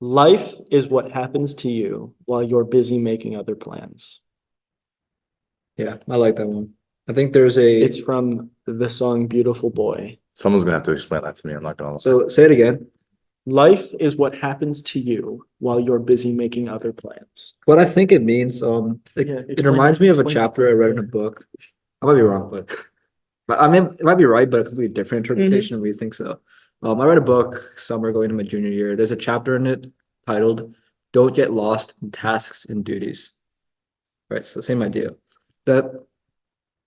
Life is what happens to you while you're busy making other plans. Yeah, I like that one. I think there's a It's from the song Beautiful Boy. Someone's gonna have to explain that to me. I'm not gonna. so say it again. Life is what happens to you while you're busy making other plans. What I think it means, Yeah, it reminds me of a explain. chapter I read in a book. I might be wrong, but I mean it might be right, but a completely different interpretation of what you think so. I read a book summer going into my junior year. There's a chapter in it titled "Don't Get Lost in Tasks and Duties." Right, so same idea. That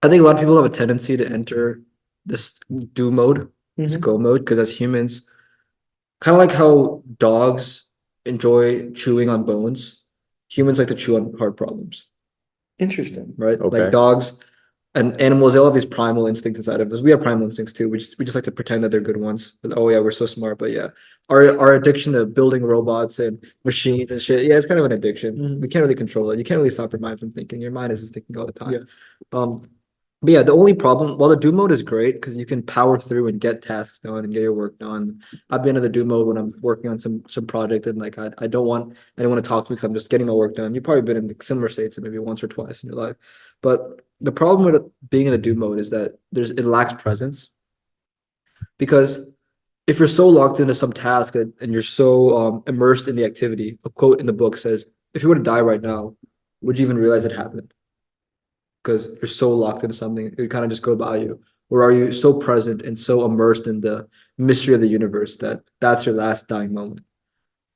I think a lot of people have a tendency to enter this do mode, this Mhm. go mode, because as humans, kind of like how dogs enjoy chewing on bones, humans like to chew on hard problems, Interesting. right? Like Okay. dogs and animals, they all have these primal instincts inside of us. We have primal instincts too. We just like to pretend that they're good ones. But, oh yeah, we're so smart. But yeah, our addiction to building robots and machines and shit, yeah, it's kind of an addiction. Mhm. We can't really control it. You can't really stop your mind from thinking. Your mind is just thinking all the time. Yeah. But yeah, the only problem, while the do mode is great because you can power through and get tasks done and get your work done. I've been in the do mode when I'm working on some project and like I don't want anyone to talk to me because I'm just getting my work done. You've probably been in similar states maybe once or twice in your life. But the problem with being in the do mode is that it lacks presence because if you're so locked into some task and you're so immersed in the activity, a quote in the book says, if you were to die right now, would you even realize it happened? Because you're so locked into something, it kind of just go by you. Or are you so present and so immersed in the mystery of the universe that that's your last dying moment?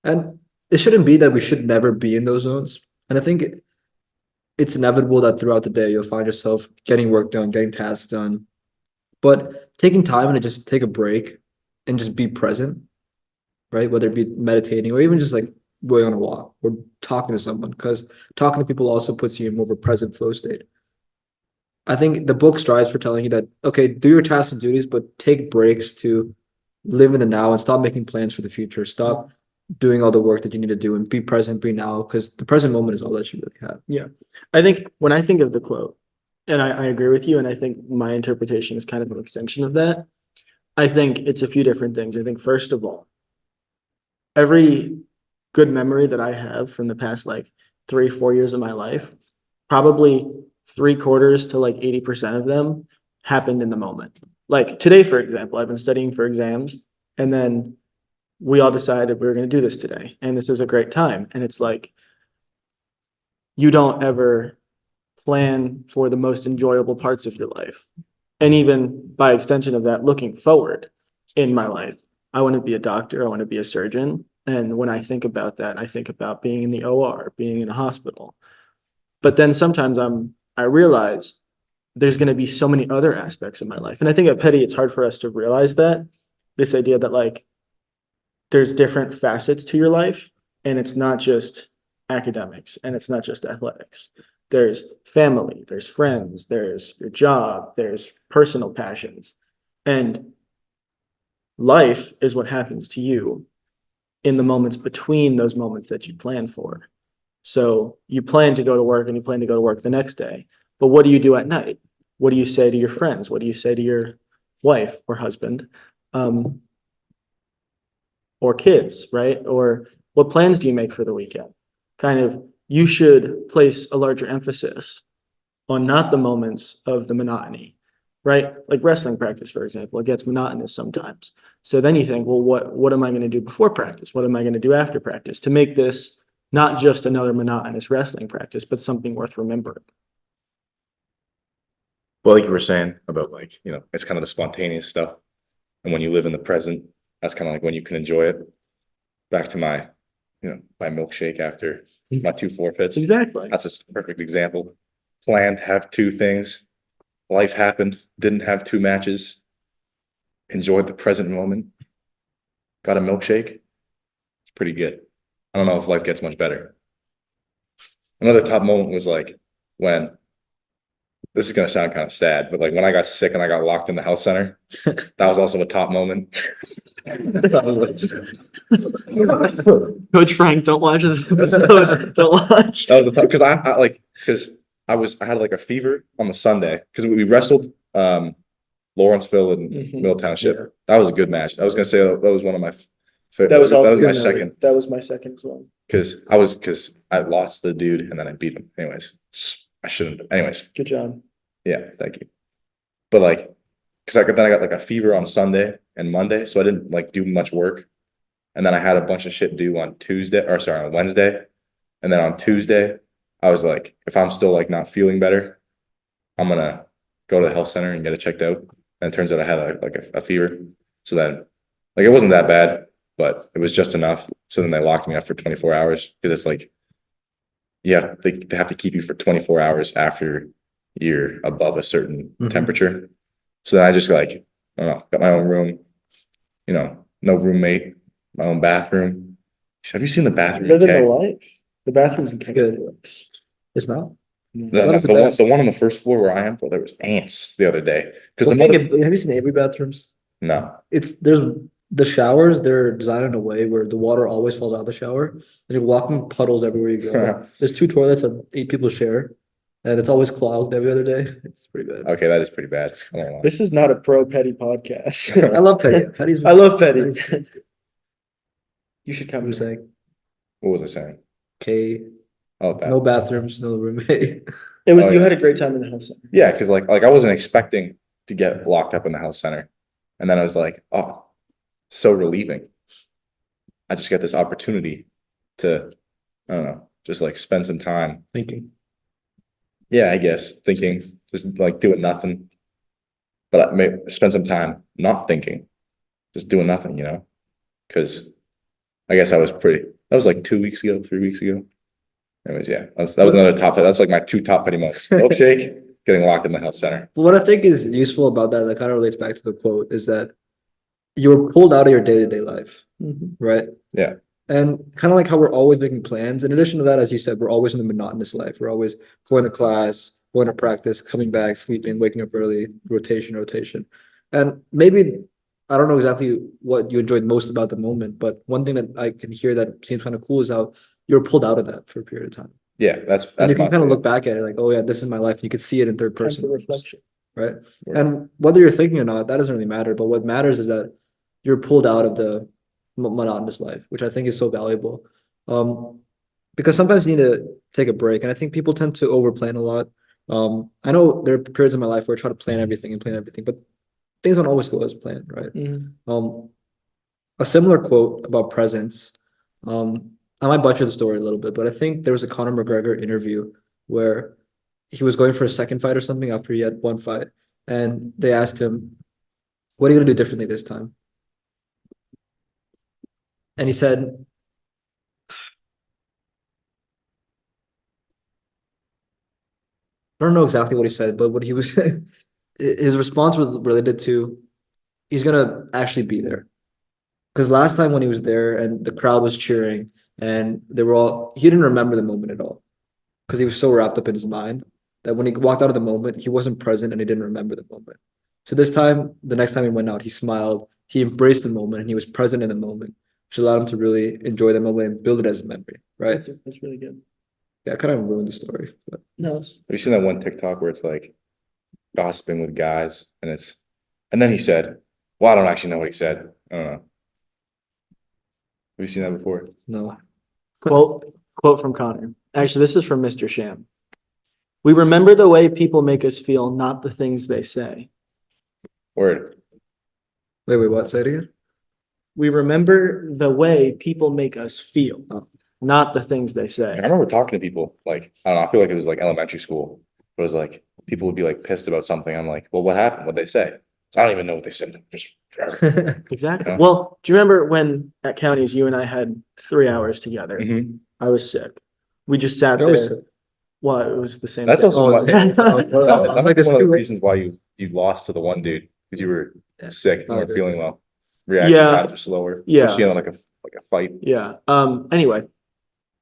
And it shouldn't be that we should never be in those zones. And I think it's inevitable that throughout the day you'll find yourself getting work done, getting tasks done, but taking time to just take a break and just be present, right? Whether it be meditating or even just like going on a walk or talking to someone, because talking to people also puts you in more of a present flow state. I think the book strives for telling you that, okay, do your tasks and duties, but take breaks to live in the now and stop making plans for the future. Stop doing all the work that you need to do and be present, be now, because the present moment is all that you really have. Yeah. I think when I think of the quote, and I agree with you, and I think my interpretation is kind of an extension of that. I think it's a few different things. I think, first of all, every good memory that I have from the past like 3, 4 years of my life, probably 3/4 to like 80% of them happened in the moment. Like today, for example, I've been studying for exams, and then we all decided we were going to do this today, and this is a great time. And it's like, you don't ever plan for the most enjoyable parts of your life. And even by extension of that, looking forward in my life, I want to be a doctor, I want to be a surgeon. And when I think about that, I think about being in the OR, being in a hospital. But then sometimes I realize there's going to be so many other aspects of my life. And I think at Petty, it's hard for us to realize that, this idea that like there's different facets to your life, and it's not just academics and it's not just athletics. There's family, there's friends, there's your job, there's personal passions. And life is what happens to you in the moments between those moments that you plan for. So you plan to go to work and you plan to go to work the next day. But what do you do at night? What do you say to your friends? What do you say to your wife or husband? Or kids, right? Or what plans do you make for the weekend? Kind of, you should place a larger emphasis on not the moments of the monotony, right? Like wrestling practice, for example, it gets monotonous sometimes. So then you think, well, what am I going to do before practice? What am I going to do after practice to make this not just another monotonous wrestling practice, but something worth remembering? Well, like you were saying about it's kind of the spontaneous stuff. And when you live in the present, that's kind of like when you can enjoy it. Back to my milkshake after my 2 forfeits. Exactly. That's a perfect example. Planned to have 2 things. Life happened, didn't have 2 matches. Enjoyed the present moment. Got a milkshake. It's pretty good. I don't know if life gets much better. Another top moment was like when this is gonna sound kind of sad, but like when I got sick and I got locked in the health center, that was also a top moment. That was like, Coach Frank, don't watch this episode. Don't watch. that was the top because I had like a fever on the Sunday because we wrestled Lawrenceville and Mhm. Middle Township. Yeah. That was a good match. I was gonna say that was one of my That was all. That was my good. second, That was my second as well. because I lost the dude and then I beat him. Anyways, I shouldn't. Anyways, Good job. yeah, thank you. But like, then I got like a fever on Sunday and Monday, so I didn't like do much work. And then I had a bunch of shit due on on Wednesday. And then on Tuesday, I was like, if I'm still like not feeling better, I'm gonna go to the health center and get it checked out. And it turns out I had a fever. So then, like, it wasn't that bad, but it was just enough. So then they locked me up for 24 hours because it's like they have to keep you for 24 hours after you're above a certain temperature. So then I just like, I don't know, got my own room, no roommate, my own bathroom. Have you seen the bathroom? Living the Okay. life. The bathroom's in good. Canada. It's not. The, That's the, the one, best. the one on the first floor where I am, bro, there was ants the other day. Because Well, the mother, have you seen Avery bathrooms? no, There's the showers, they're designed in a way where the water always falls out of the shower. And you're walking puddles everywhere you go. There's 2 toilets that 8 people share, and it's always clogged every other day. It's pretty bad. okay, that is pretty bad. I don't know. This is not a pro Petty podcast. I love Petty. Petty's I love Petty. Petty's good. You should What come. were you saying? What was I saying? K, Oh, bad. no bathrooms, no roommate. It was. Oh, You yeah. had a great time in the house. Yeah, because like I wasn't expecting to get locked up in the health center. And then I was like, oh, so relieving. I just get this opportunity to, I don't know, just like spend some time. Thinking. Yeah, I guess thinking, just like doing nothing. But I may spend some time not thinking, just doing nothing, because I guess that was like 2 weeks ago, 3 weeks ago. Anyways, yeah, that was another top. That's like my 2 top petty moments. Milkshake, getting locked in the health center. But what I think is useful about that kind of relates back to the quote, is that you're pulled out of your day-to-day life, right? Yeah. And kind of like how we're always making plans. In addition to that, as you said, we're always in the monotonous life. We're always going to class, going to practice, coming back, sleeping, waking up early, rotation. And maybe I don't know exactly what you enjoyed most about the moment, but one thing that I can hear that seems kind of cool is how you're pulled out of that for a period of time. Yeah, that's And you can my kind of point. look back at it like, oh yeah, this is my life. You could see it in third Time person, for reflection. right? And whether you're thinking or not, that doesn't really matter. But what matters is that you're pulled out of the monotonous life, which I think is so valuable. Because sometimes you need to take a break, and I think people tend to overplan a lot. I know there are periods in my life where I try to plan everything, but things don't always go as planned, right? A similar quote about presence. I might butcher the story a little bit, but I think there was a Conor McGregor interview where he was going for a second fight or something after he had one fight, and they asked him, "What are you gonna do differently this time?" And he said, I don't know exactly what he said, but what he was his response was related to he's gonna actually be there. Because last time when he was there and the crowd was cheering and he didn't remember the moment at all. Because he was so wrapped up in his mind that when he walked out of the moment, he wasn't present and he didn't remember the moment. So this time, the next time he went out, he smiled, he embraced the moment, and he was present in the moment, which allowed him to really enjoy the moment and build it as a memory, right? That's really good. Yeah, I kind of ruined the story. But No, Have you seen that one TikTok where it's like gossiping with guys and then he said, well, I don't actually know what he said. I don't know. Have you seen that before? no. quote from Connor. Actually, this is from Mr. Sham. We remember the way people make us feel, not the things they say. Word. Wait, what? Say it again? We remember the way people make us feel, not the things they I say. remember talking to people like, I don't know, I feel like it was like elementary school. It was like people would be like pissed about something. I'm like, well, what happened? What'd they say? I don't even know what they said. Just Exactly. Yeah. Well, do you remember when at counties you and I had 3 hours together? Mhm. I was sick. We just sat You're always there. sick. Well, it was the same. That's thing. also Oh, one same. thing. That It's might like be a one of the stew. reasons why you lost to the one dude, because you were sick and Oh, weren't dude. feeling well. Reaction Yeah. times were slower. Yeah. Especially on like a fight. Yeah. Anyway,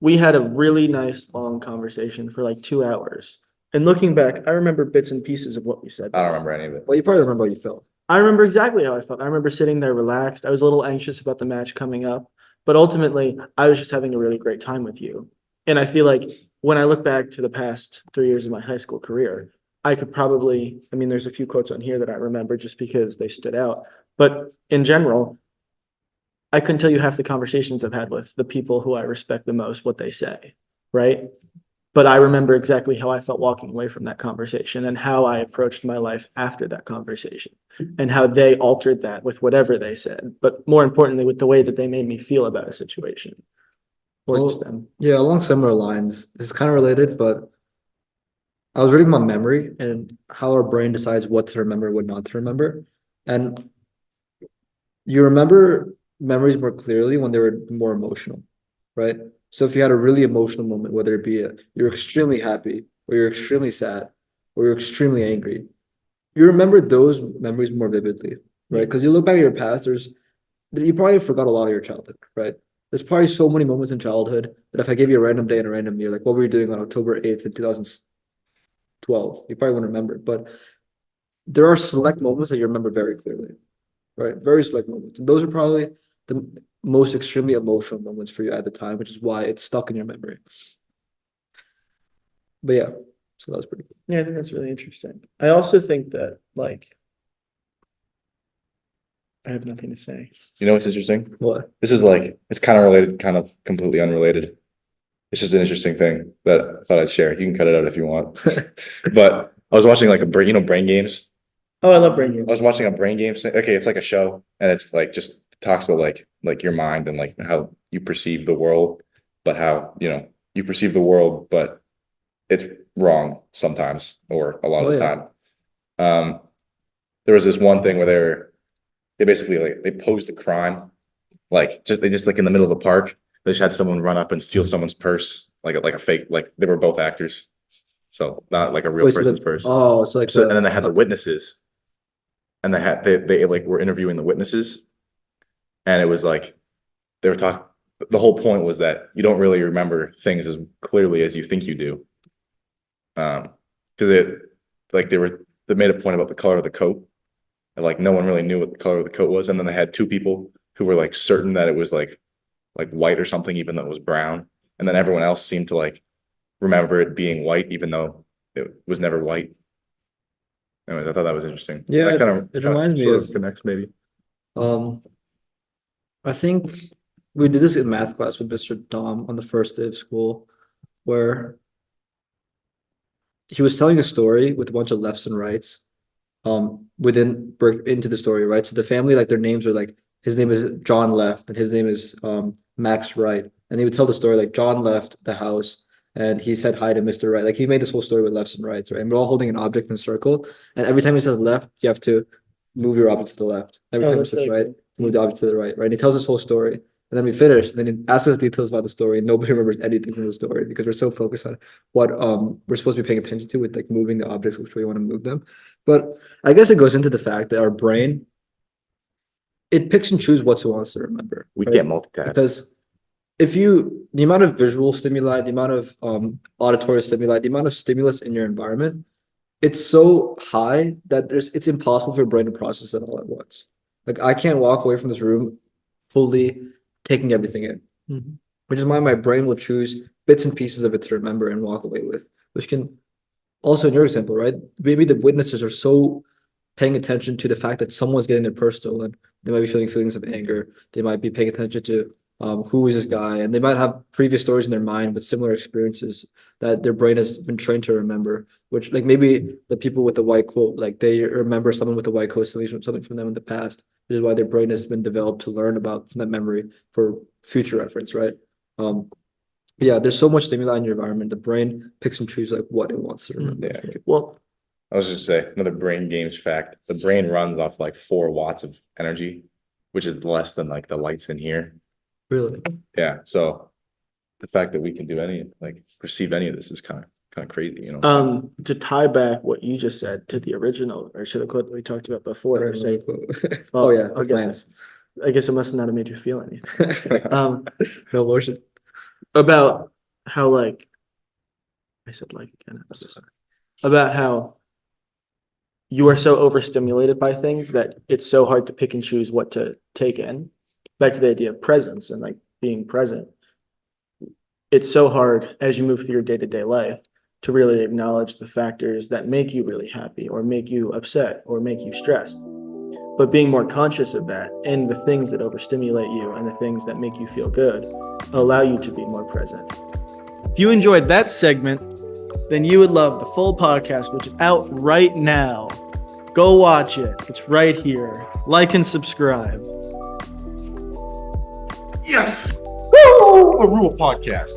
we had a really nice long conversation for like 2 hours. And looking back, I remember bits and pieces of what we said. I don't remember any of it. Well, you probably remember how you felt. I remember exactly how I felt. I remember sitting there relaxed. I was a little anxious about the match coming up, but ultimately I was just having a really great time with you. And I feel like when I look back to the past 3 years of my high school career, I could probably, I mean, there's a few quotes on here that I remember just because they stood out. But in general, I couldn't tell you half the conversations I've had with the people who I respect the most, what they say, right? But I remember exactly how I felt walking away from that conversation and how I approached my life after that conversation and how they altered that with whatever they said, but more importantly, with the way that they made me feel about a situation or just Well, them. yeah, along similar lines, this is kind of related, but I was reading about memory and how our brain decides what to remember, what not to remember. And you remember memories more clearly when they were more emotional, right? So if you had a really emotional moment, whether it be you're extremely happy or you're extremely sad or you're extremely angry, you remember those memories more vividly, right? Because you look back at your past, you probably forgot a lot of your childhood, right? There's probably so many moments in childhood that if I gave you a random day and a random year, like what were you doing on October 8th in 2012, you probably wouldn't remember. But there are select moments that you remember very clearly, right? Very select moments. And those are probably the most extremely emotional moments for you at the time, which is why it's stuck in your memory. But yeah, so that was pretty cool. Yeah, I think that's really interesting. I also think that like I have nothing to say. You know what's interesting? What? This is like, it's kind of related, kind of completely unrelated. It's just an interesting thing that I thought I'd share. You can cut it out if you want. But I was watching like brain games. Oh, I love brain I was games. watching a brain games thing. Okay, it's like a show, and it's like just talks about like your mind and like how you perceive the world, but how you perceive the world, but it's wrong sometimes or a lot Oh of the yeah. time. Um, there was this one thing where they basically like they posed a crime, like they just like in the middle of a park, they just had someone run up and steal someone's purse, like a fake, like they were both actors, so not like a real Wait, so person's purse. it's like So and then they had the witnesses, and they like were interviewing the witnesses, and it was like they were talking. The whole point was that you don't really remember things as clearly as you think you do, because it like they made a point about the color of the coat, and like no one really knew what the color of the coat was, and then they had two people who were like certain that it was like white or something, even though it was brown, and then everyone else seemed to like remember it being white, even though it was never white. Anyways, I thought that was interesting. yeah, That it reminds me sort of of connects maybe. um I think we did this in math class with Mr. Dom on the first day of school, where he was telling a story with a bunch of lefts and rights, into the story, right? So the family, like their names are like his name is John left and his name is Max Wright. And he would tell the story like John left the house and he said hi to Mr. Wright. Like he made this whole story with lefts and rights, right? And we're all holding an object in a circle. And every time he says left, you have to move your object to the left. Every Oh, time he that's says really right, cool. move the object to the right, right? And he tells this whole story. And then we finish, and then he asks us details about the story, and nobody remembers anything from the story because we're so focused on what we're supposed to be paying attention to with like moving the objects which way you want to move them. But I guess it goes into the fact that our brain, it picks and chooses what it wants to remember, We right? can't multitask. Because the amount of visual stimuli, the amount of auditory stimuli, the amount of stimulus in your environment, it's so high that it's impossible for your brain to process it all at once. Like I can't walk away from this room fully taking everything in, Mhm. which is why my brain will choose bits and pieces of it to remember and walk away with, which can also in your example, right? Maybe the witnesses are so paying attention to the fact that someone's getting their purse stolen. They might be feeling feelings of anger. They might be paying attention to who is this guy, and they might have previous stories in their mind with similar experiences that their brain has been trained to remember. Which, like maybe the people with the white coat, like they remember someone with the white coat stealing something from them in the past, which is why their brain has been developed to learn about from that memory for future reference, right? Um, yeah, there's so much stimuli in your environment. The brain picks and chooses like what it wants to remember. Yeah. Well, I was just say another brain games fact. The brain runs off like 4 watts of energy, which is less than like the lights in here. Really? Yeah. So the fact that we can do any like perceive any of this is kind of crazy, you know. to tie back what you just said to the original or to the quote that we talked about before, to say, Oh yeah, I'll the get plants. I guess it must not have made you feel anything. Um, No emotion. about how like I said like again, I'm so sorry. About how you are so overstimulated by things that it's so hard to pick and choose what to take in. Back to the idea of presence and like being present. It's so hard as you move through your day-to-day life to really acknowledge the factors that make you really happy or make you upset or make you stressed. But being more conscious of that and the things that overstimulate you and the things that make you feel good allow you to be more present. If you enjoyed that segment, then you would love the full podcast, which is out right now. Go watch it. It's right here. Like and subscribe. Yes! Woo! A Rule Podcast.